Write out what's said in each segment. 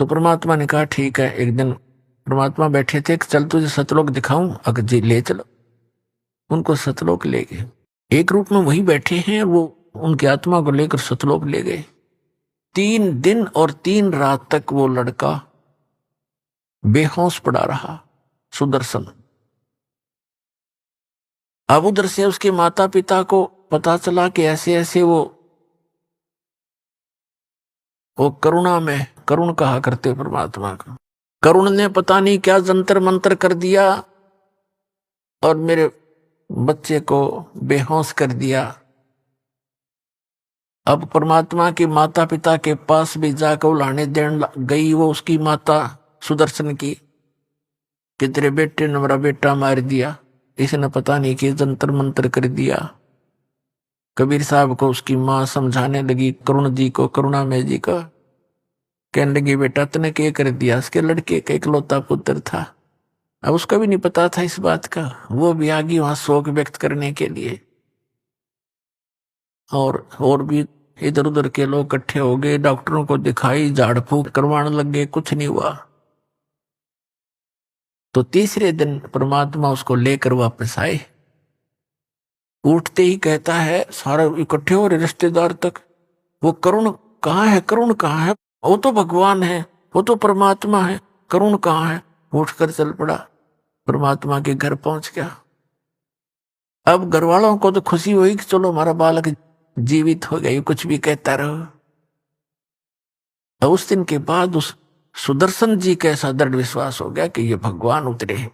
तो परमात्मा ने कहा ठीक है। एक दिन परमात्मा बैठे थे कि चल तुझे सतलोक दिखाऊं, अगर जी ले चलो। उनको सतलोक ले गए। एक रूप में वही बैठे हैं, वो उनकी आत्मा को लेकर सतलोक ले गए। 3 दिन और 3 रात तक वो लड़का बेहोश पड़ा रहा, सुदर्शन। अब उधर से उसके माता पिता को पता चला कि ऐसे ऐसे वो करुणा में, करुण कहा करते परमात्मा का, करुण ने पता नहीं क्या जंतर मंतर कर दिया और मेरे बच्चे को बेहोश कर दिया। अब परमात्मा के माता पिता के पास भी जाकर उलाने देने गई वो उसकी माता सुदर्शन की कि तेरे बेटे ने मेरा बेटा मार दिया, इसने पता नहीं कि जंतर मंतर कर दिया। कबीर साहब को उसकी माँ समझाने लगी, करुण जी को, करुणामय जी को, कहने लगी बेटा तूने क्या कर दिया, उसके लड़के का इकलौता पुत्र था। अब उसका भी नहीं पता था इस बात का, वो भी आ गई वहां शोक व्यक्त करने के लिए। और भी इधर उधर के लोग इकट्ठे हो गए, डॉक्टरों को दिखाई, झाड़ फूक करवाने लग गए, कुछ नहीं हुआ। तो तीसरे दिन परमात्मा उसको लेकर वापस आए। उठते ही कहता है, सारे इकट्ठे हो रहे रिश्तेदार तक, वो करुण कहाँ है, करुण कहाँ है, वो तो भगवान है, वो तो परमात्मा है, करुण कहाँ है। उठकर चल पड़ा, परमात्मा के घर पहुंच गया। अब घर वालों को तो खुशी हुई कि चलो हमारा बालक जीवित हो गई, कुछ भी कहता रहो। उस दिन के बाद उस सुदर्शन जी का ऐसा दृढ़ विश्वास हो गया कि ये भगवान उतरे हैं,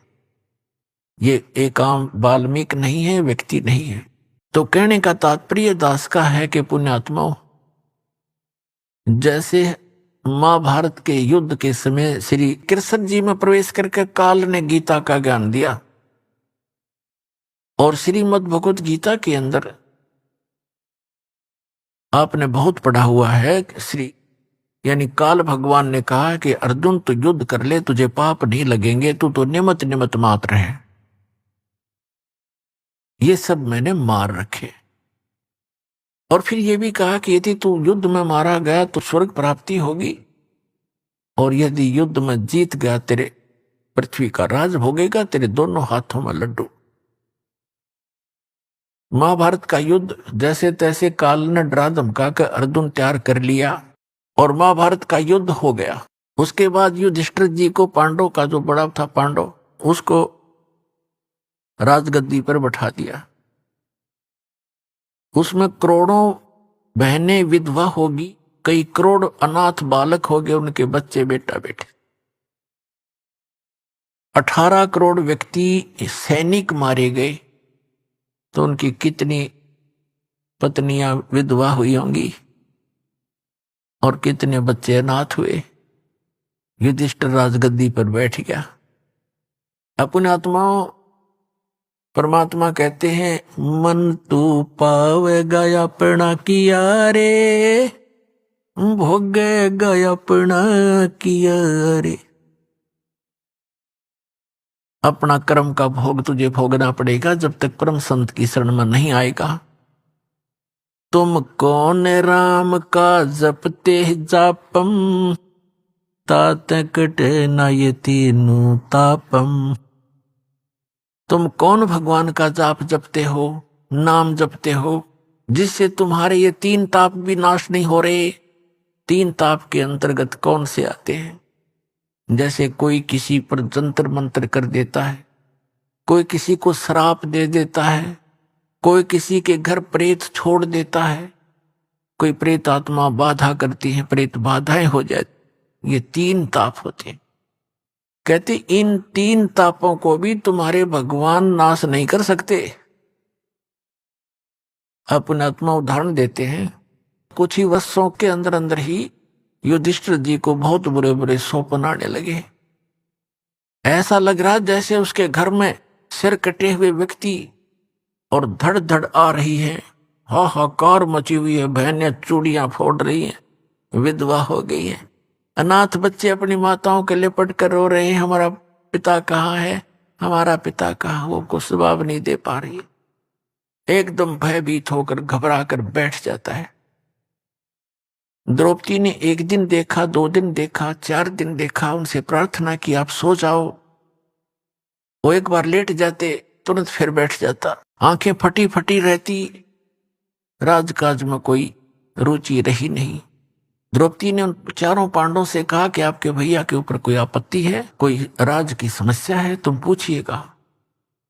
ये एक आम वाल्मीकि नहीं है, व्यक्ति नहीं है। तो कहने का तात्पर्य दास का है कि पुण्यात्माओं, जैसे महाभारत के युद्ध के समय श्री कृष्ण जी में प्रवेश करके काल ने गीता का ज्ञान दिया, और श्रीमद् भगवत गीता के अंदर आपने बहुत पढ़ा हुआ है, श्री यानी काल भगवान ने कहा कि अर्जुन तू युद्ध कर ले, तुझे पाप नहीं लगेंगे, तू तो निमित्त निमित्त मात्र है, ये सब मैंने मार रखे। और फिर ये भी कहा कि यदि तू युद्ध में मारा गया तो स्वर्ग प्राप्ति होगी, और यदि युद्ध में जीत गया तेरे पृथ्वी का राज भोगेगा, तेरे दोनों हाथों में लड्डू। महाभारत का युद्ध जैसे तैसे काल ने डरा धमका कर अर्जुन तैयार कर लिया और महाभारत का युद्ध हो गया। उसके बाद युधिष्ठिर जी को, पांडव का जो बड़ा था पांडव, उसको राजगद्दी पर बैठा दिया। उसमें करोड़ों बहनें विधवा होगी, कई करोड़ अनाथ बालक हो गए, उनके बच्चे बेटा बेटे। 18 करोड़ व्यक्ति सैनिक मारे गए, तो उनकी कितनी पत्नियां विधवा हुई होंगी और कितने बच्चे अनाथ हुए। युधिष्ठिर राजगद्दी पर बैठ गया। अपने आत्माओं, परमात्मा कहते हैं मन तू पावेगा अपना किया रे, भोगेगा अपना किया रे। अपना कर्म का भोग तुझे भोगना पड़ेगा जब तक परम संत की शरण में नहीं आएगा। तुम कौन राम का जपते जापम, तात कटे ना ये तीनों तापम। तुम कौन भगवान का जाप जपते हो, नाम जपते हो, जिससे तुम्हारे ये 3 ताप भी नाश नहीं हो रहे। 3 ताप के अंतर्गत कौन से आते हैं? जैसे कोई किसी पर जंतर मंतर कर देता है, कोई किसी को श्राप दे देता है, कोई किसी के घर प्रेत छोड़ देता है, कोई प्रेत आत्मा बाधा करती है, प्रेत बाधाएं हो जाती, ये 3 ताप होते हैं। कहते इन 3 तापों को भी तुम्हारे भगवान नाश नहीं कर सकते। अपने आत्मा उदाहरण देते हैं, कुछ ही वर्षों के अंदर अंदर ही युधिष्ठिर जी को बहुत बुरे बुरे सौपन आने लगे। ऐसा लग रहा जैसे उसके घर में सिर कटे हुए व्यक्ति और धड़ धड़ आ रही है, हाहाकार मची हुई है, बहनें चूड़ियां फोड़ रही हैं, विधवा हो गई है, अनाथ बच्चे अपनी माताओं के लिपट कर रो रहे हैं, हमारा पिता कहाँ है, हमारा पिता कहाँ। वो कुछ जवाब नहीं दे पा रही, एकदम भयभीत होकर घबरा कर बैठ जाता है। द्रौपदी ने एक दिन देखा, 2 दिन देखा, 4 दिन देखा, उनसे प्रार्थना की आप सो जाओ। वो एक बार लेट जाते, तुरंत फिर बैठ जाता, आंखें फटी फटी रहती, राजकाज में कोई रुचि रही नहीं। द्रौपदी ने उन चारों पांडवों से कहा कि आपके भैया के ऊपर कोई आपत्ति है, कोई राज की समस्या है, तुम पूछिएगा।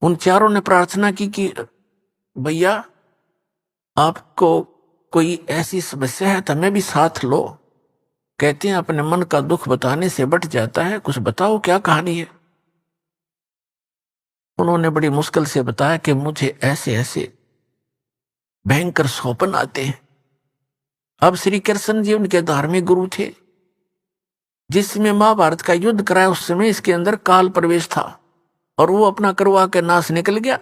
उन चारों ने प्रार्थना की कि भैया आपको कोई ऐसी समस्या है तो हमें भी साथ लो। कहते हैं अपने मन का दुख बताने से बट जाता है, कुछ बताओ क्या कहानी है। उन्होंने बड़ी मुश्किल से बताया कि मुझे ऐसे ऐसे भयंकर स्वप्न आते हैं। अब श्री कृष्ण जी उनके धार्मिक गुरु थे, जिसमें महाभारत का युद्ध कराया उस समय इसके अंदर काल प्रवेश था और वो अपना करवा के नाश निकल गया।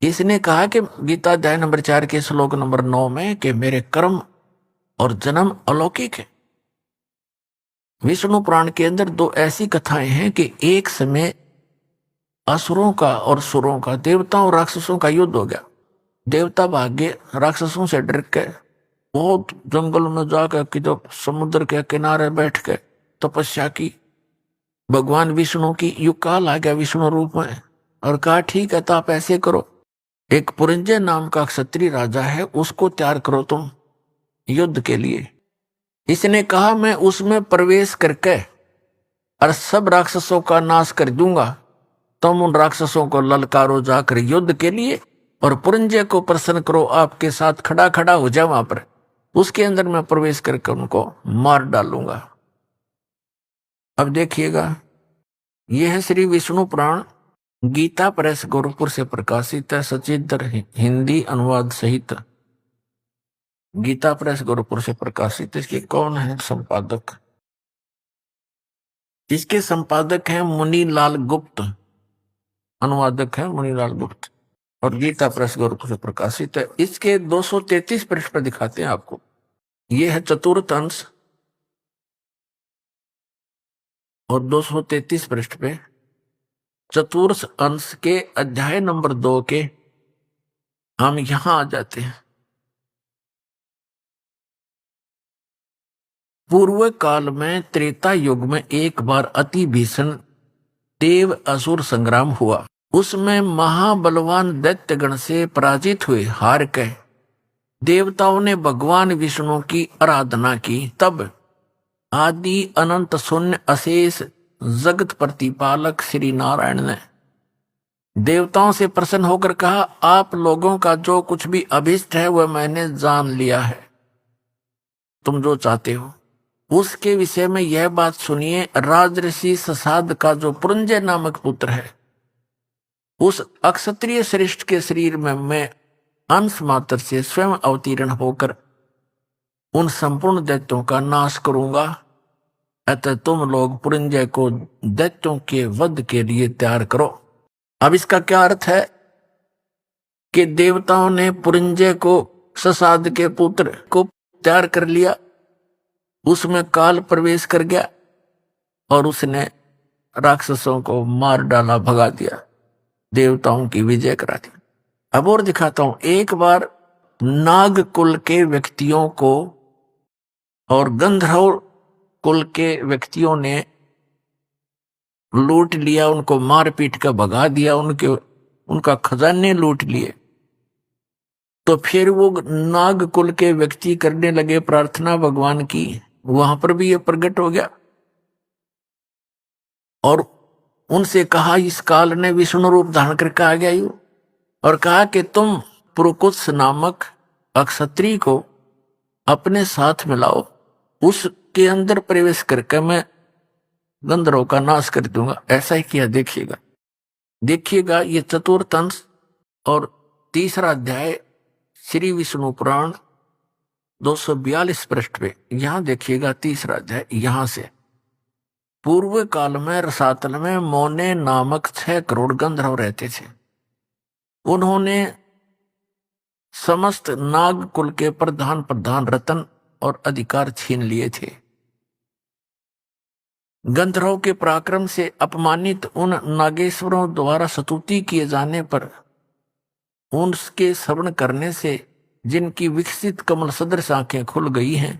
इसने कहा कि गीता अध्याय नंबर 4 के श्लोक नंबर 9 में कि मेरे कर्म और जन्म अलौकिक है। विष्णु पुराण के अंदर 2 ऐसी कथाएं हैं कि एक समय असुरों का और सुरों का, देवताओं और राक्षसों का युद्ध हो गया। देवता भाग गए, राक्षसों से डर के बहुत जंगल में जाकर कि तो समुद्र के किनारे बैठ के तपस्या की। भगवान विष्णु की युग काल आ गया विष्णु रूप में और कहा ठीक है तो आप ऐसे करो, एक पुरंजय नाम का क्षत्रिय राजा है, उसको तैयार करो तुम युद्ध के लिए। इसने कहा मैं उसमें प्रवेश करके और सब राक्षसों का नाश कर दूंगा, तुम उन राक्षसों को ललकारो जाकर युद्ध के लिए और पुरंजय को प्रसन्न करो, आपके साथ खड़ा खड़ा हो जाए वहां पर, उसके अंदर मैं प्रवेश करके उनको मार डालूंगा। अब देखिएगा, यह है श्री विष्णु पुराण, गीता प्रेस गोरखपुर से प्रकाशित है, सचित्र हिंदी अनुवाद सहित गीता प्रेस गोरखपुर से प्रकाशित। इसके कौन है संपादक? इसके संपादक हैं मुनीलाल गुप्त, अनुवादक है मुनीलाल गुप्त और गीता प्रेस गोरखपुर से प्रकाशित है। इसके 233 पृष्ठ पर दिखाते हैं आपको। यह है चतुर्थ अंश और 233 पृष्ठ पे चतुर्थ अंश के अध्याय नंबर 2 के हम यहां आ जाते हैं। पूर्व काल में त्रेता युग में एक बार अति भीषण देव असुर संग्राम हुआ। उसमें महाबलवान दैत्यगण से पराजित हुए हार के देवताओं ने भगवान विष्णु की आराधना की। तब आदि अनंत शून्य अशेष जगत प्रतिपालक श्री नारायण ने देवताओं से प्रसन्न होकर कहा, आप लोगों का जो कुछ भी अभिष्ट है वह मैंने जान लिया है, तुम जो चाहते हो उसके विषय में यह बात सुनिए। राजऋषि ससाद का जो पुरंजय नामक पुत्र है, उस अक्षत्रिय श्रेष्ठ के शरीर में मैं अंश मात्र से स्वयं अवतीर्ण होकर उन संपूर्ण दैत्यों का नाश करूंगा, अतः तुम लोग पुरंजय को दैत्यों के वध के लिए तैयार करो। अब इसका क्या अर्थ है कि देवताओं ने पुरंजय को, ससाद के पुत्र को तैयार कर लिया, उसमें काल प्रवेश कर गया और उसने राक्षसों को मार डाला, भगा दिया, देवताओं की विजय करा दी। अब और दिखाता हूं। एक बार नाग कुल के व्यक्तियों को और गंधर्व कुल के व्यक्तियों ने लूट लिया, उनको मार पीट कर भगा दिया, उनका खजाने लूट लिए। तो फिर वो नाग कुल के व्यक्ति करने लगे प्रार्थना भगवान की, वहां पर भी ये प्रकट हो गया और उनसे कहा, इस काल ने विष्णु रूप धारण करके आ गया यू, और कहा कि तुम पुरुकुत्स नामक अक्षत्रिय को अपने साथ मिलाओ, उसके अंदर प्रवेश करके मैं गंधर्वों का नाश कर दूंगा। ऐसा ही किया। देखिएगा ये चतुर्थ अंश और 3रा अध्याय श्री विष्णु पुराण 242 पृष्ठ पे, यहां देखिएगा 3रा अध्याय। यहां से पूर्व काल में रसातल में मोने नामक 6 करोड़ गंधर्व रहते थे। उन्होंने समस्त नाग कुल के प्रधान रतन और अधिकार छीन लिए थे। गंधर्व के पराक्रम से अपमानित उन नागेश्वरों द्वारा स्तुति किए जाने पर उनके श्रवण करने से जिनकी विकसित कमल सदृश आंखें खुल गई हैं,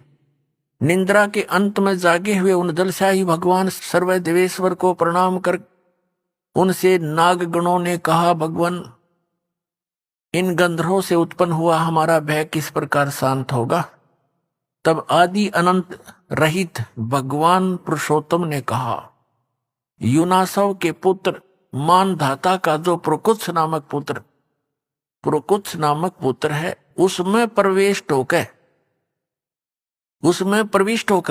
निंद्रा के अंत में जागे हुए उन जलशाही भगवान सर्व देवेश्वर को प्रणाम कर उनसे नाग गणों ने कहा, भगवान, इन गंधर्वों से उत्पन्न हुआ हमारा भय किस प्रकार शांत होगा? तब आदि अनंत रहित भगवान पुरुषोत्तम ने कहा, युनासव के पुत्र मानधाता का जो प्रकुत्स नामक पुत्र है, उसमें प्रविष्ट होकर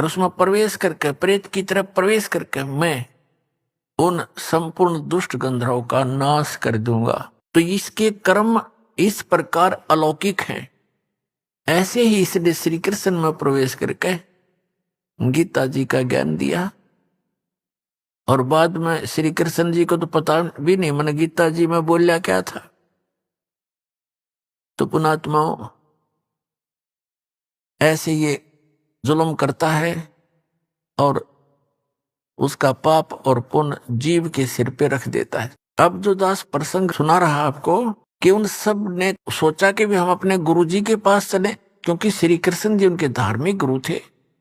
उसमें प्रवेश करके प्रेत की तरफ प्रवेश करके मैं उन संपूर्ण दुष्ट गंधर्वों का नाश कर दूंगा। तो इसके कर्म इस प्रकार अलौकिक हैं। ऐसे ही इसने श्री कृष्ण में प्रवेश करके गीता जी का ज्ञान दिया। और बाद में श्री कृष्ण जी को तो पता भी नहीं मैंने गीता जी में बोलिया क्या था। तो पुणात्माओं, ऐसे ये जुल्म करता है और उसका पाप और पुण्य जीव के सिर पे रख देता है। अब जो दास प्रसंग सुना रहा आपको कि उन सब ने सोचा कि भी हम अपने गुरु जी के पास चले, क्योंकि श्री कृष्ण जी उनके धार्मिक गुरु थे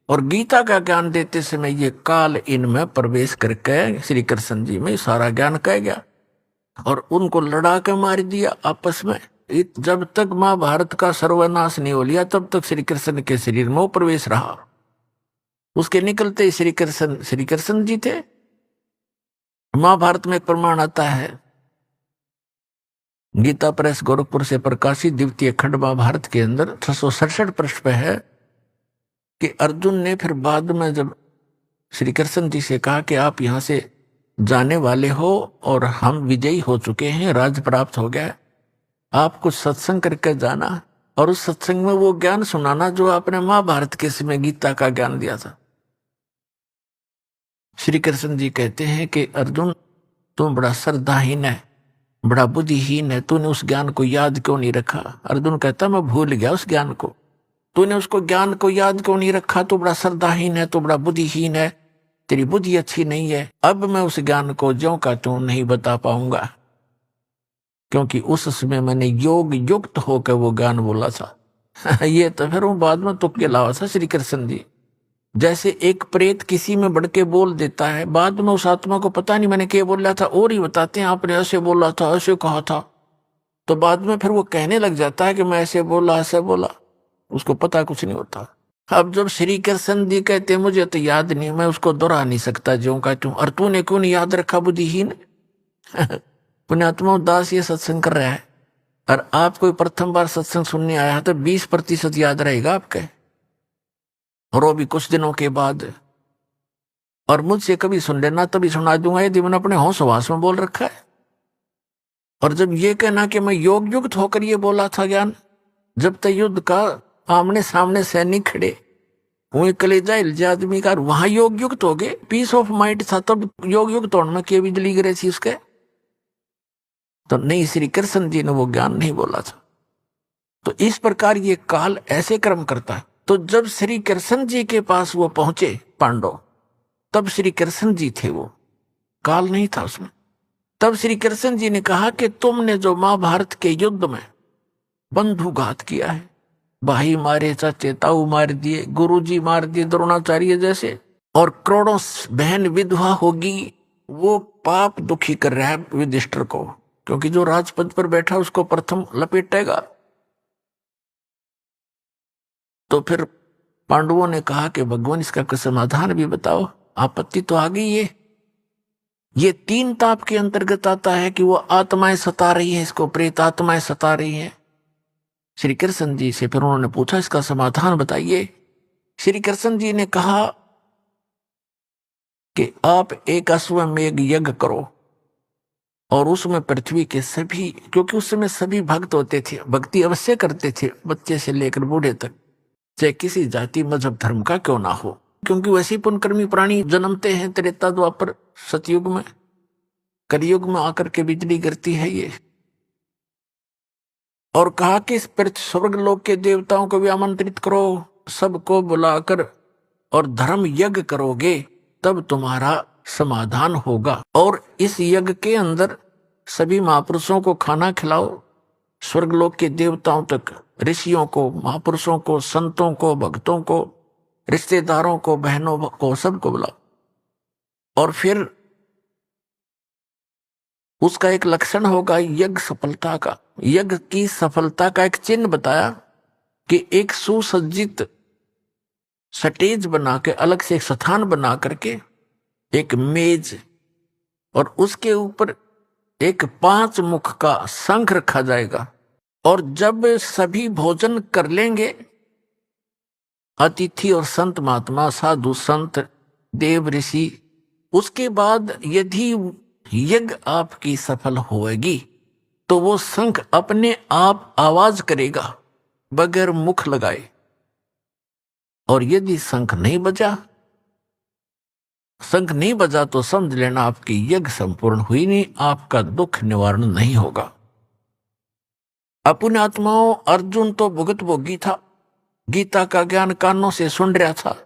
और गीता का ज्ञान देते समय ये काल इनमें प्रवेश करके श्री कृष्ण जी में सारा ज्ञान कह गया और उनको लड़ा के मार दिया आपस में। जब तक महाभारत का सर्वनाश नहीं हो लिया तब तक श्री कृष्ण के शरीर में प्रवेश रहा। उसके निकलते श्री कृष्ण जी थे। महाभारत में एक प्रमाण आता है, गीता प्रेस गोरखपुर से प्रकाशित द्वितीय खंड महाभारत के अंदर 667 पृष्ठ पे है कि अर्जुन ने फिर बाद में जब श्री कृष्ण जी से कहा कि आप यहां से जाने वाले हो और हम विजयी हो चुके हैं, राज प्राप्त हो गया, आप कुछ सत्संग करके जाना और उस सत्संग में वो ज्ञान सुनाना जो आपने महाभारत के समय गीता का ज्ञान दिया था। श्री कृष्ण जी कहते हैं कि अर्जुन, तुम बड़ा श्रद्धाहीन है, बड़ा बुद्धिहीन है, तूने उस ज्ञान को याद क्यों नहीं रखा? अर्जुन कहता, मैं भूल गया उस ज्ञान को। तूने उसको ज्ञान को याद क्यों नहीं रखा? तो बड़ा श्रद्धाहीन है, तो बड़ा बुद्धिहीन है, तेरी बुद्धि अच्छी नहीं है। अब मैं उस ज्ञान को ज्यों का त्यों नहीं बता पाऊंगा, क्योंकि उस समय मैंने योग युक्त होकर वो ज्ञान बोला था। ये तो फिर वो बाद में तुक्के लावा था श्री कृष्ण जी। जैसे एक प्रेत किसी में बढ़ के बोल देता है, बाद में उस आत्मा को पता नहीं मैंने क्या बोला था और ही बताते हैं आपने ऐसे बोला था, ऐसे कहा था, तो बाद में फिर वो कहने लग जाता है कि मैं ऐसे बोला, ऐसे बोला, उसको पता कुछ नहीं होता। अब जब श्री कृष्ण जी कहते मुझे तो याद नहीं, मैं उसको दोहरा नहीं सकता ज्यों का त्यों, और तूने क्यों नहीं याद रखा बुद्धिहीन? पुण्यात्मा दास ये सत्संग कर रहा है और आप कोई प्रथम बार सत्संग सुनने आया तो 20% याद रहेगा आपके, और वो भी कुछ दिनों के बाद। और मुझसे कभी सुन लेना तभी सुना दूंगा यदि मैंने अपने होश हवास में बोल रखा है। और जब ये कहना कि मैं योग युक्त होकर ये बोला था ज्ञान, जब तक युद्ध का आमने सामने सैनिक खड़े वही कलेजा हिलजा आदमी का, वहां योग युक्त हो गए, पीस ऑफ माइंड था, तब योग युक्त होने में क्या बिजली गिरे थी उसके? तो नहीं, श्री कृष्ण जी ने वो ज्ञान नहीं बोला था। तो इस प्रकार ये काल ऐसे कर्म करता है। तो जब श्री कृष्ण जी के पास वो पहुंचे पांडव, तब श्री कृष्ण जी थे, वो काल नहीं था उसमें। तब श्री कृष्ण जी ने कहा कि तुमने जो महाभारत के युद्ध में बंधुघात किया है, भाई मारे, चाचे ताऊ मार दिए, गुरुजी मार दिए द्रोणाचार्य जैसे, और करोड़ों बहन विधवा होगी, वो पाप दुखी कर रहा है युधिष्ठिर को, क्योंकि जो राजपद पर बैठा उसको प्रथम लपेटेगा। तो फिर पांडवों ने कहा कि भगवान इसका कोई समाधान भी बताओ, आपत्ति तो आ गई है। ये 3 ताप के अंतर्गत आता है कि वो आत्माएं सता रही है, इसको प्रेत आत्माएं सता रही है। श्री कृष्ण जी से फिर उन्होंने पूछा इसका समाधान बताइए। श्री कृष्ण जी ने कहा कि आप एक अश्वमेध यज्ञ करो और उसमें पृथ्वी के सभी, क्योंकि उस समय सभी भक्त होते थे, भक्ति अवश्य करते थे, बच्चे से लेकर बूढ़े तक, चाहे किसी जाति मजहब धर्म का क्यों ना हो, क्योंकि वैसे पुण्यकर्मी प्राणी जन्मते हैं त्रेता द्वापर सतयुग में, कलयुग में आकर के बिजली गिरती है ये। और कहा कि इस स्वर्ग लोक के देवताओं को भी आमंत्रित करो, सबको बुलाकर और धर्म यज्ञ करोगे तब तुम्हारा समाधान होगा। और इस यज्ञ के अंदर सभी महापुरुषों को खाना खिलाओ, स्वर्गलोक के देवताओं तक, ऋषियों को, महापुरुषों को, संतों को, भक्तों को, रिश्तेदारों को, बहनों को, सबको बुलाओ। और फिर उसका एक लक्षण होगा यज्ञ सफलता का। यज्ञ की सफलता का एक चिन्ह बताया कि एक सुसज्जित स्टेज बना के, अलग से एक स्थान बना करके, एक मेज, और उसके ऊपर एक 5 मुख का शंख रखा जाएगा। और जब सभी भोजन कर लेंगे, अतिथि और संत महात्मा, साधु संत, देव ऋषि, उसके बाद यदि यज्ञ आपकी सफल होएगी तो वो शंख अपने आप आवाज करेगा बगैर मुख लगाए। और यदि शंख नहीं बजा तो समझ लेना आपकी यज्ञ संपूर्ण हुई नहीं, आपका दुख निवारण नहीं होगा। अपने आत्माओं, अर्जुन तो भुगत भोगी था, गीता का ज्ञान कानों से सुन रहा था,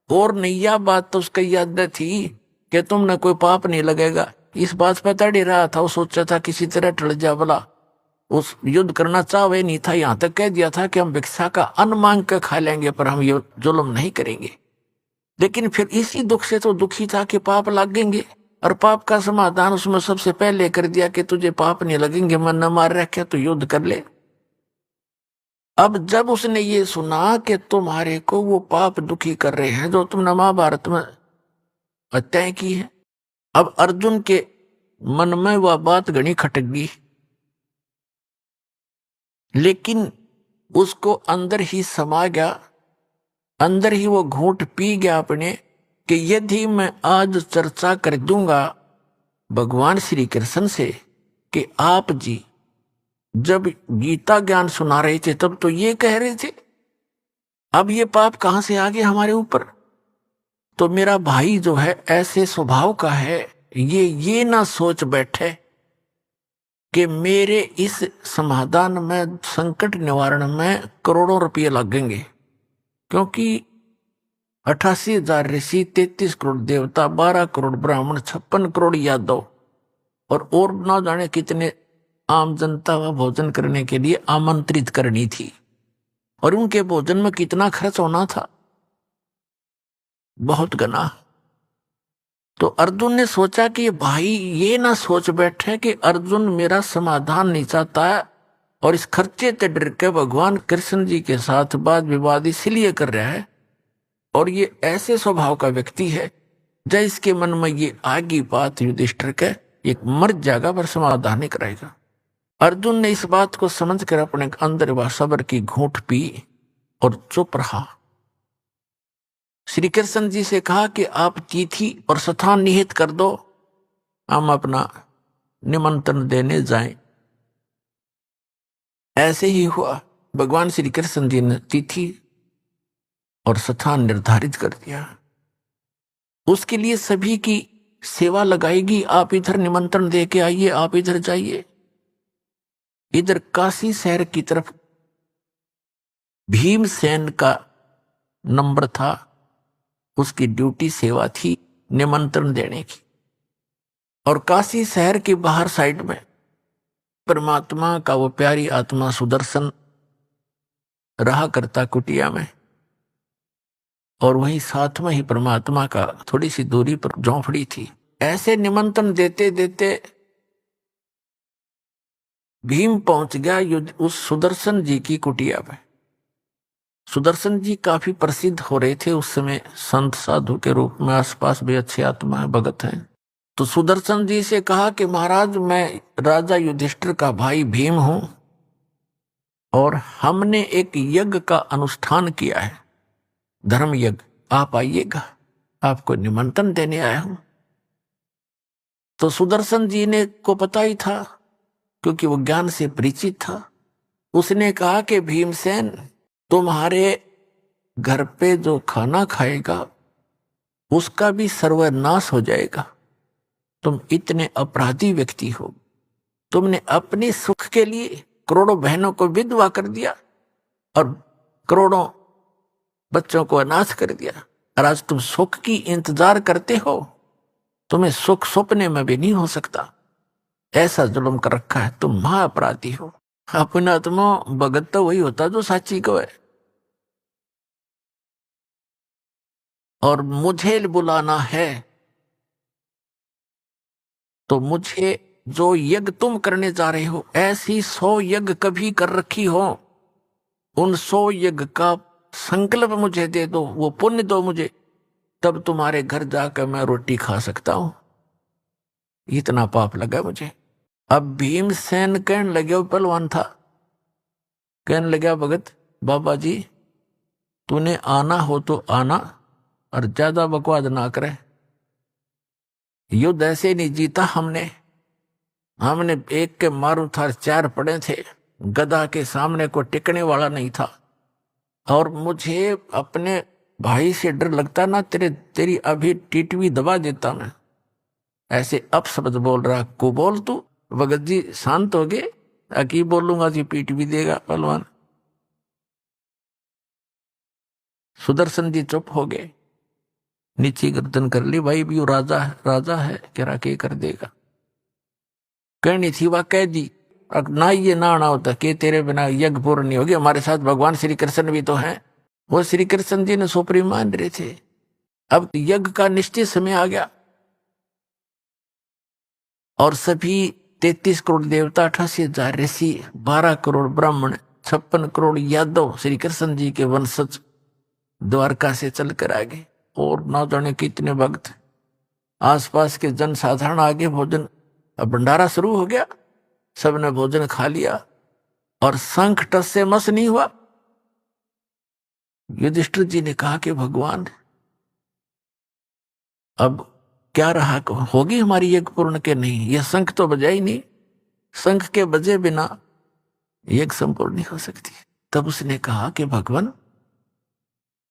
और नैया बात तो उसका याद थी कि तुमने कोई पाप नहीं लगेगा। इस बात पर तड़ रहा था, वो सोचा था किसी तरह टल जा, भला उस युद्ध करना चाहे नहीं था। यहां तक कह दिया था कि हम भिक्षा का अन्न मांग कर खा लेंगे, पर हम ये जुल्म नहीं करेंगे। लेकिन फिर इसी दुख से तो दुखी था कि पाप लगेंगे, और पाप का समाधान उसमें सबसे पहले कर दिया कि तुझे पाप नहीं लगेंगे, मन न मार रखे तो युद्ध कर ले। अब जब उसने ये सुना कि तुम्हारे को वो पाप दुखी कर रहे हैं जो तुमने महाभारत में हत्याएं की है, अब अर्जुन के मन में वह बात घनी खटक गई। लेकिन उसको अंदर ही समा गया, अंदर ही वो घूंट पी गया अपने, कि यदि मैं आज चर्चा कर दूंगा भगवान श्री कृष्ण से कि आप जी जब गीता ज्ञान सुना रहे थे तब तो ये कह रहे थे, अब ये पाप कहां से आ गया हमारे ऊपर। तो मेरा भाई जो है ऐसे स्वभाव का है, ये ना सोच बैठे कि मेरे इस समाधान में, संकट निवारण में करोड़ों रुपये लगेंगे, क्योंकि 88,000 ऋषि, 33 करोड़ देवता, 12 करोड़ ब्राह्मण, 56 करोड़ यादव, और ना जाने कितने आम जनता व भोजन करने के लिए आमंत्रित करनी थी, और उनके भोजन में कितना खर्च होना था, बहुत गना। तो अर्जुन ने सोचा कि भाई ये ना सोच बैठे कि अर्जुन मेरा समाधान नहीं चाहता है, और इस खर्चे से डर के भगवान कृष्ण जी के साथ वाद विवाद इसलिए कर रहा है, और ये ऐसे स्वभाव का व्यक्ति है जब इसके मन में ये आगी बात युधिष्ठिर के, एक मर जाएगा पर समाधान नहीं कराएगा। अर्जुन ने इस बात को समझकर अपने अंदर वह सब्र की घूंट पी और चुप रहा। श्री कृष्ण जी से कहा कि आप तिथि और स्थान निहित कर दो, हम अपना निमंत्रण देने जाएं। ऐसे ही हुआ, भगवान श्री कृष्ण जी ने तिथि और स्थान निर्धारित कर दिया। उसके लिए सभी की सेवा लगाएगी, आप इधर निमंत्रण दे के आइए, आप इधर जाइए। इधर काशी शहर की तरफ भीमसेन का नंबर था, उसकी ड्यूटी सेवा थी निमंत्रण देने की। और काशी शहर के बाहर साइड में परमात्मा का वो प्यारी आत्मा सुदर्शन रहा करता कुटिया में, और वहीं साथ में ही परमात्मा का थोड़ी सी दूरी पर झोंपड़ी थी। ऐसे निमंत्रण देते देते भीम पहुंच गया उस सुदर्शन जी की कुटिया में। सुदर्शन जी काफी प्रसिद्ध हो रहे थे उस समय, संत साधु के रूप में, आसपास भी अच्छे आत्मा है, भगत हैं। तो सुदर्शन जी से कहा कि महाराज मैं राजा युधिष्ठिर का भाई भीम हूं, और हमने एक यज्ञ का अनुष्ठान किया है, धर्म यज्ञ, आप आइएगा, आपको निमंत्रण देने आया हूं। तो सुदर्शन जी ने को पता ही था, क्योंकि वो ज्ञान से परिचित था। उसने कहा कि भीमसेन, तुम्हारे घर पे जो खाना खाएगा उसका भी सर्वनाश हो जाएगा। तुम इतने अपराधी व्यक्ति हो, तुमने अपने सुख के लिए करोड़ों बहनों को विधवा कर दिया और करोड़ों बच्चों को अनाथ कर दिया, और आज तुम सुख की इंतजार करते हो, तुम्हें सुख सपने में भी नहीं हो सकता। ऐसा जुल्म कर रखा है, तुम महाअपराधी हो। अपने आत्मा भगत तो वही होता जो साची को है। और मुझे बुलाना है तो मुझे जो यज्ञ तुम करने जा रहे हो ऐसी 100 यज्ञ कभी कर रखी हो, उन 100 यज्ञ का संकल्प मुझे दे दो, वो पुण्य दो मुझे, तब तुम्हारे घर जाकर मैं रोटी खा सकता हूं। इतना पाप लगा मुझे। अब भीमसेन कहने लगे, वो पहलवान था, कहने लगा भगत बाबा जी तूने आना हो तो आना और ज्यादा बकवाद ना करे। युद्ध ऐसे नहीं जीता हमने, हमने एक के मारू था 4 पड़े थे, गधा के सामने को टिकने वाला नहीं था। और मुझे अपने भाई से डर लगता ना, तेरी अभी टीटवी दबा देता मैं। ऐसे अपशब्द बोल रहा, को बोल तू। भगत जी शांत हो गए, अकी बोलूंगा जी पीट भी देगा पहलवान। सुदर्शन जी चुप हो गए, नीचे गर्दन कर ली, भाई भी वो राजा है, राजा है क्या के कर देगा। कहनी थी वह कह दी, ना ये ना आना होता कि तेरे बिना यज्ञ पूर्ण नहीं होगी। हमारे साथ भगवान श्री कृष्ण भी तो हैं, वो श्री कृष्ण जी ने सोपरी मान रहे थे। अब यज्ञ का निश्चित समय आ गया और सभी 33 करोड़ देवता, 88,000 ऋषि, 12 करोड़ ब्राह्मण, 56 करोड़ यादव श्री कृष्ण जी के वंशज द्वारका से चलकर आगे। और ना जाने कितने भक्त, आसपास के जनसाधारण आगे भोजन, अब भंडारा शुरू हो गया, सबने भोजन खा लिया और शंख टस से मस नहीं हुआ। युधिष्ठिर जी ने कहा कि भगवान अब क्या रहा, होगी हमारी यज्ञ पूर्ण के नहीं, यह शंख तो बजा ही नहीं, शंख के बजे बिना यज्ञ संपूर्ण नहीं हो सकती। तब उसने कहा कि भगवान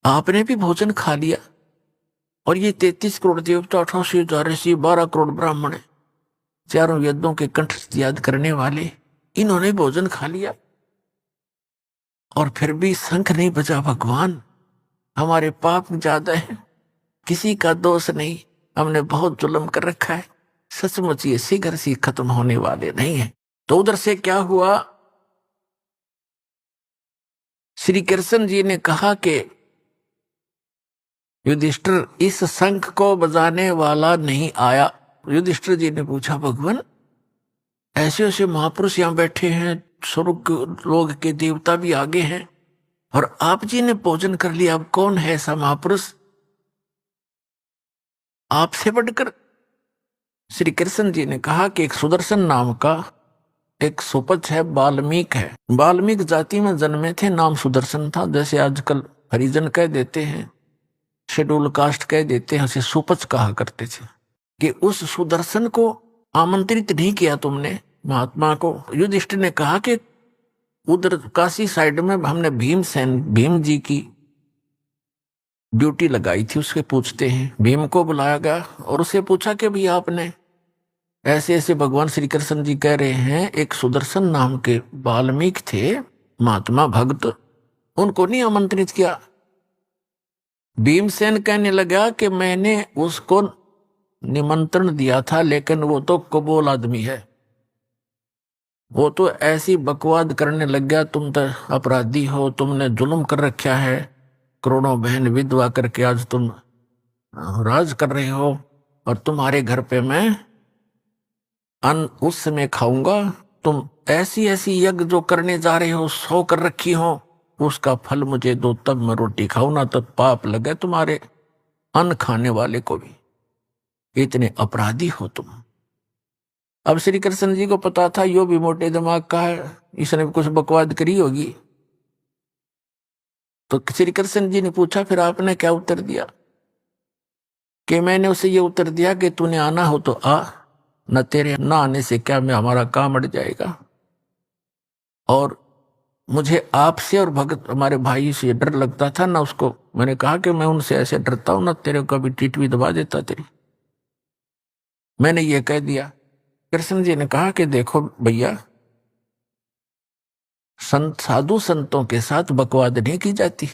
आपने भी भोजन खा लिया और ये 33 करोड़ देवता, 88,000 ऋषि, 12 करोड़ ब्राह्मण, चारों वेदों के कंठ याद करने वाले, इन्होंने भोजन खा लिया और फिर भी शंख नहीं बजा। भगवान हमारे पाप ज्यादा है, किसी का दोष नहीं, हमने बहुत जुल्म कर रखा है, सचमुच ये शीघ्र से खत्म होने वाले नहीं है। तो उधर से क्या हुआ, श्री कृष्ण जी ने कहा कि युधिष्ठिर इस शंख को बजाने वाला नहीं आया। युधिष्ठिर जी ने पूछा भगवान ऐसे ऐसे महापुरुष यहां बैठे हैं, स्वर्ग लोग के देवता भी आगे हैं और आप जी ने भोजन कर लिया, अब कौन है ऐसा महापुरुष आपसे बढ़कर। श्री कृष्ण जी ने कहा कि एक सुदर्शन नाम का एक सुपच है, वाल्मीकि है, वाल्मीकि जाति में जन्मे थे, नाम सुदर्शन था। जैसे आजकल हरिजन कह देते हैं, शेड्यूल कास्ट कह देते हैं, उसे सुपच कहा करते थे। कि उस सुदर्शन को आमंत्रित नहीं किया तुमने महात्मा को। युधिष्ठिर ने कहा कि उधर काशी साइड में हमने भीम जी की ड्यूटी लगाई थी, उसके पूछते हैं। भीम को बुलाया गया और उसे पूछा कि भाई आपने ऐसे ऐसे भगवान श्री कृष्ण जी कह रहे हैं, एक सुदर्शन नाम के वाल्मीकि थे महात्मा भक्त, उनको नहीं आमंत्रित किया। भीमसेन कहने लगा कि मैंने उसको निमंत्रण दिया था लेकिन वो तो कबूल आदमी है, वो तो ऐसी बकवाद करने लग गया, तुम तो अपराधी हो, तुमने जुल्म कर रखा है, करोड़ों बहन विधवा करके आज तुम राज कर रहे हो और तुम्हारे घर पे मैं अन्न उस समय खाऊंगा, तुम ऐसी ऐसी यज्ञ जो करने जा रहे हो 100 कर रखी हो, उसका फल मुझे दो तब मैं रोटी खाऊं, ना तब पाप लगे तुम्हारे अन्न खाने वाले को भी, इतने अपराधी हो तुम। अब श्री कृष्ण जी को पता था यो भी मोटे दिमाग का है, इसने भी कुछ बकवाद करी होगी। तो श्री कृष्ण जी ने पूछा फिर आपने क्या उत्तर दिया। कि मैंने उसे ये उत्तर दिया कि तूने आना हो तो आ, न तेरे ना आने से क्या मैं हमारा काम अड़ जाएगा। और मुझे आपसे और भगत हमारे भाई से डर लगता था ना उसको, मैंने कहा कि मैं उनसे ऐसे डरता हूं ना तेरे को भी टीटवी दबा देता तेरी, मैंने ये कह दिया। कृष्ण जी ने कहा कि देखो भैया, संत साधु संतों के साथ बकवाद नहीं की जाती।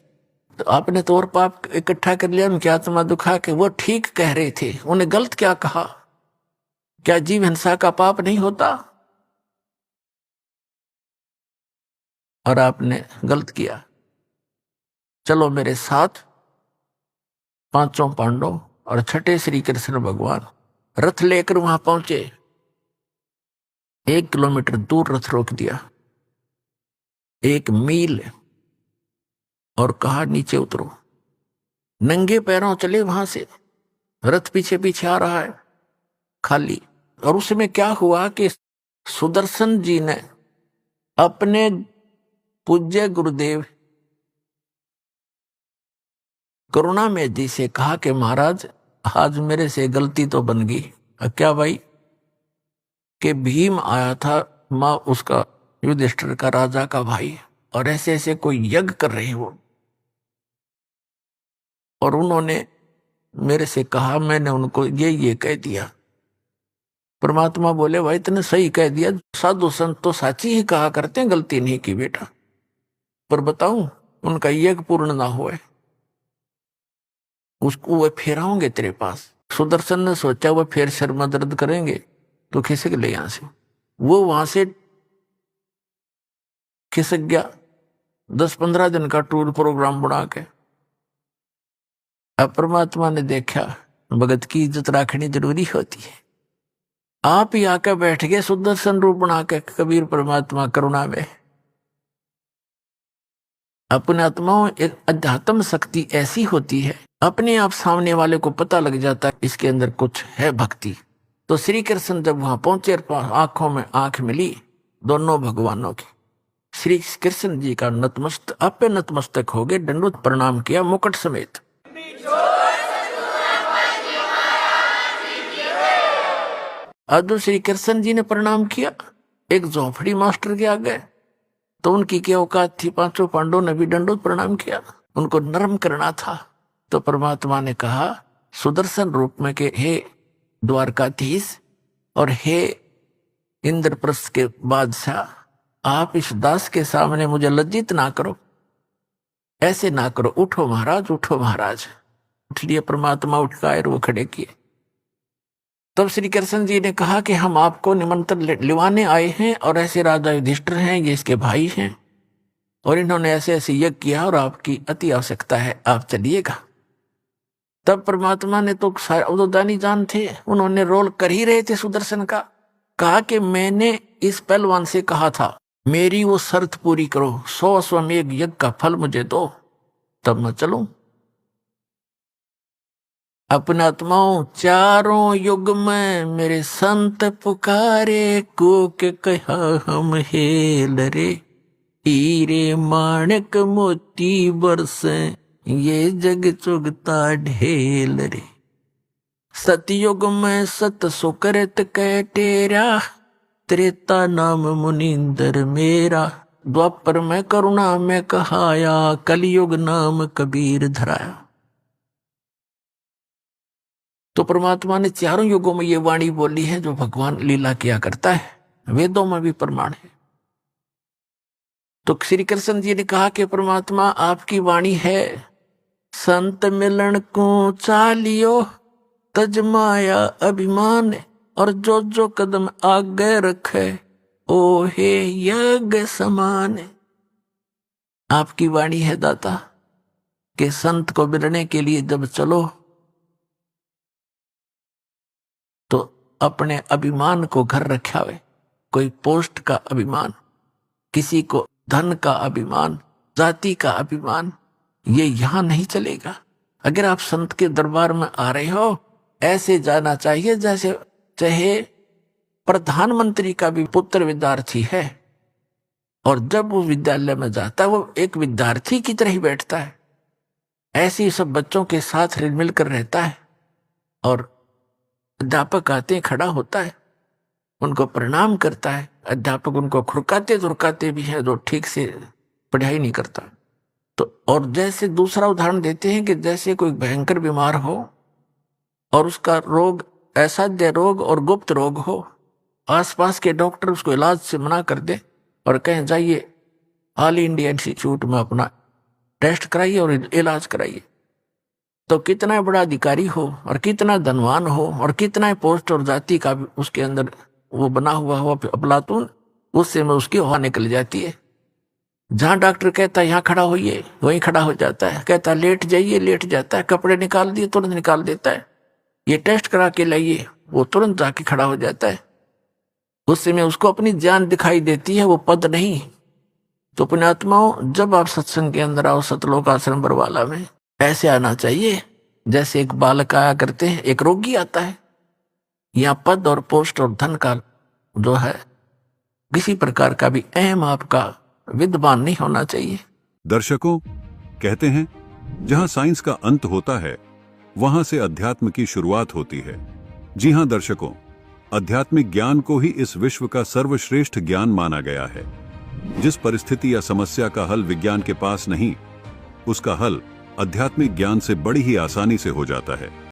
तो आपने तो और पाप इकट्ठा कर लिया, उनकी आत्मा दुखा के, वो ठीक कह रहे थे, उन्हें गलत क्या कहा, क्या जीव हिंसा का पाप नहीं होता, और आपने गलत किया। चलो मेरे साथ पांचों पांडव और छठे श्री कृष्ण भगवान रथ लेकर वहां पहुंचे। 1 किलोमीटर दूर रथ रोक दिया, 1 मील, और कहा नीचे उतरो। नंगे पैरों चले वहां से, रथ पीछे पीछे आ रहा है खाली। और उसमें क्या हुआ कि सुदर्शन जी ने अपने पूज्य गुरुदेव करुणामय जी से कहा कि महाराज आज मेरे से गलती तो बन गई। क्या भाई? कि भीम आया था, माँ उसका युधिष्ठिर का राजा का भाई, और ऐसे ऐसे कोई यज्ञ कर रहे हो, और उन्होंने मेरे से कहा, मैंने उनको ये कह दिया। परमात्मा बोले भाई तूने सही कह दिया, साधु संत तो साची ही कहा करते हैं, गलती नहीं की बेटा, पर बताऊं उनका यज्ञ पूर्ण ना हुए, उसको वो फेराओगे तेरे पास। सुदर्शन ने सोचा वो फिर सिर में दर्द करेंगे तो खिसक ले यहां से। वो वहां से खिसक गया 10-15 दिन का टूर प्रोग्राम बना के। अब परमात्मा ने देखा भगत की इज्जत रखनी जरूरी होती है, आप ही आके बैठ गए सुदर्शन रूप बना के कबीर परमात्मा करुणा में। अपने आत्माओं एक अध्यात्म शक्ति ऐसी होती है, अपने आप सामने वाले को पता लग जाता है इसके अंदर कुछ है भक्ति। तो श्री कृष्ण जब वहां पहुंचे, आंखों में आंख मिली दोनों भगवानों की, श्री कृष्ण जी का नतमस्तक हो गए, दंडवत प्रणाम किया मुकुट समेत। अब श्री कृष्ण जी ने प्रणाम किया एक झोपड़ी मास्टर के आगे, तो उनकी क्या औकात थी, पांचों पांडवों ने भी दंडवत प्रणाम किया, उनको नरम करना था। तो परमात्मा ने कहा सुदर्शन रूप में के हे द्वारकाधीश और हे इंद्रप्रस्थ के बादशाह, आप इस दास के सामने मुझे लज्जित ना करो, ऐसे ना करो, उठो महाराज, उठो महाराज। इसलिए परमात्मा उठकर वो खड़े किए। तब श्री कृष्ण जी ने कहा कि हम आपको निमंत्रण लिवाने आए हैं, और ऐसे राजा युधिष्ठिर हैं, ये इसके भाई हैं, और इन्होंने ऐसे ऐसे यज्ञ किया और आपकी अति आवश्यकता है, आप चलिएगा। तब परमात्मा ने तो दानी जान थे, उन्होंने रोल कर ही रहे थे सुदर्शन का, कहा कि मैंने इस पहलवान से कहा था मेरी वो शर्त पूरी करो, 100 अश्वमेध यज्ञ का फल मुझे दो, तब मैं चलूं। अपने आत्माओं चारों युग में मेरे संत पुकारे, को के कहा हम हेल रे, हीरे माणक मोती बरसे ये जग चुगता ढेल रे। सतयुग में सत सुकृत कह टेरा, त्रेता नाम मुनिंदर मेरा, द्वापर में करुणा में कहाया, कलयुग नाम कबीर धराया। तो परमात्मा ने चारों युगों में ये वाणी बोली है जो भगवान लीला किया करता है, वेदों में भी प्रमाण है। तो श्री कृष्ण जी ने कहा कि परमात्मा आपकी वाणी है, संत मिलन को चालियो तज माया अभिमान, और जो जो कदम आगे रखे ओ हे यज्ञ समान। आपकी वाणी है दाता कि संत को मिलने के लिए जब चलो तो अपने अभिमान को घर रखा हुए, कोई पोस्ट का अभिमान, किसी को धन का अभिमान, जाति का अभिमान, ये यहां नहीं चलेगा। अगर आप संत के दरबार में आ रहे हो, ऐसे जाना चाहिए जैसे चाहे प्रधानमंत्री का भी पुत्र विद्यार्थी है, और जब वो विद्यालय में जाता है वो एक विद्यार्थी की तरह ही बैठता है, ऐसे ही सब बच्चों के साथ हिल मिलकर रहता है। और अध्यापक आते हैं, खड़ा होता है, उनको प्रणाम करता है। अध्यापक उनको खुरकाते धुरकाते भी हैं जो ठीक से पढ़ाई नहीं करता। तो और जैसे दूसरा उदाहरण देते हैं कि जैसे कोई भयंकर बीमार हो और उसका रोग असाध्य रोग और गुप्त रोग हो, आसपास के डॉक्टर उसको इलाज से मना कर दे और कहें जाइए ऑल इंडिया इंस्टीट्यूट में अपना टेस्ट कराइए और इलाज कराइए, तो कितना बड़ा अधिकारी हो और कितना धनवान हो और कितना पोस्ट और जाति का उसके अंदर वो बना हुआ हो अपलातून, उससे में उसकी हवा निकल जाती है। जहां डॉक्टर कहता है यहाँ खड़ा होइए, वहीं खड़ा हो जाता है। कहता है लेट जाइए, लेट जाता है। कपड़े निकाल दिए, तुरंत निकाल देता है। ये टेस्ट करा के लाइए, वो तुरंत जाके खड़ा हो जाता है। उस समय उसको अपनी जान दिखाई देती है, वो पद नहीं। तो पुण्यात्माओं, जब आप सत्संग के अंदर आओ, सतलोक आश्रम बरवाला में, ऐसे आना चाहिए जैसे एक बालक आया करते हैं, एक रोगी आता है। यहाँ पद और पोस्ट और धन का जो है किसी प्रकार का भी अहम आपका विद्वान नहीं होना चाहिए। दर्शकों, कहते हैं जहां साइंस का अंत होता है वहां से अध्यात्म की शुरुआत होती है। जी हां दर्शकों, आध्यात्मिक ज्ञान को ही इस विश्व का सर्वश्रेष्ठ ज्ञान माना गया है। जिस परिस्थिति या समस्या का हल विज्ञान के पास नहीं, उसका हल आध्यात्मिक ज्ञान से बड़ी ही आसानी से हो जाता है।